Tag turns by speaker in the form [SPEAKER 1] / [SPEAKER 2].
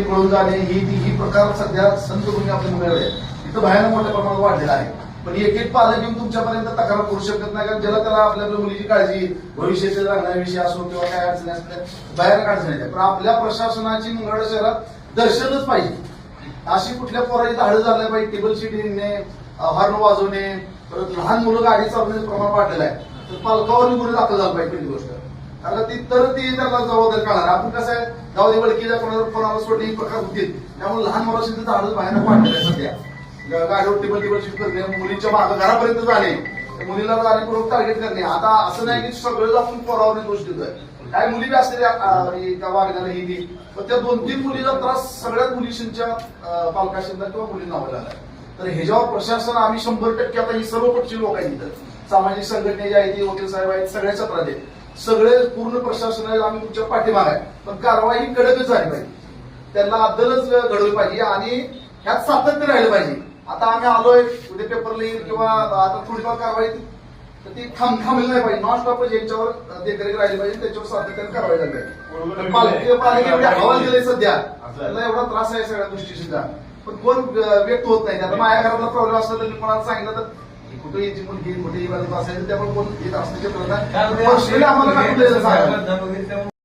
[SPEAKER 1] पळून जाणे ही प्रकार सध्या संत गुन्हे आपल्या मिळाले इथं भयानक मोठ्या प्रमाणात वाढलेला आहे. पण एक एक पालक येऊन तुमच्यापर्यंत तक्रार करू शकत नाही, कारण ज्याला त्याला आपल्या मुलीची काळजी, भविष्याच्या लग्नाविषयी असो किंवा काय अडचणी असल्या बाहेर अडचणी येतात. पण आपल्या प्रशासनाची मंगळवेढा शहरात दर्शनच पाहिजे. अशी कुठल्या पोराची धाडं झालं पाहिजे, टेबल शीट हिंडणे, हॉर्न वाजवणे, परत लहान मुलं गाडी चालवण्याचं प्रमाण वाढलेलं आहे. तर पालकावर गुन्हे दाखल झाला पाहिजे पहिली गोष्ट, कारण ती त्याला जबाबदारी काढणार. आपण कसं आहे गावदी बळकीच्या कोणाला सोडणे ही प्रकार होतील, त्यामुळे लहान मुलांची धाडं बाहेर वाढलेलं आहे. सध्या गाडीवर टेबल शीट करणे, मुलींच्या मागे घरापर्यंत जाणे, मुलीला जाणीपूर्वक टार्गेट करणे. आता असं नाही की सगळं आपण पोरावर दोष देतोय, काय मुली बी असते त्या वागण्याला ही पण त्या 2-3 मुलीचा त्रास सगळ्याच मुलींच्या पालकाशींना किंवा मुलींना व्हायला लागला. तर ह्याच्यावर प्रशासन आम्ही 100% आता ही सर्व पक्षी लोक आहेत इथं, सामाजिक संघटने जे आहेत, वकील साहेब आहेत, सगळ्या क्षेत्रात आहेत, सगळे पूर्ण प्रशासन आहे, आम्ही तुमच्या पाठीमागे आहे. पण कारवाई ही कडकच झाली पाहिजे, त्यांना अद्दलच घडवली पाहिजे आणि ह्यात सातत्य राहिलं पाहिजे. आता आम्ही आलोय, उद्या पेपर येईल किंवा आता थोडीफार कारवाई तर ती थांबली नाही पाहिजे. नॉन स्टॉप यांच्यावर देखरेख राहिली पाहिजे, त्याच्यावर सातत्याने कारवाई झाली पाहिजे. पालक एवढे हवाल दिले सध्या, त्याला एवढा त्रास आहे सगळ्या गोष्टी सुद्धा, पण कोण व्यक्त होत नाही. आता माझ्या घरातला प्रॉब्लेम असला तर मी कोणाला सांगितलं तर कुठे याची मुलगी कुठे असायचं, त्यामुळे कोण येत असण्याचे प्रयत्न आम्हाला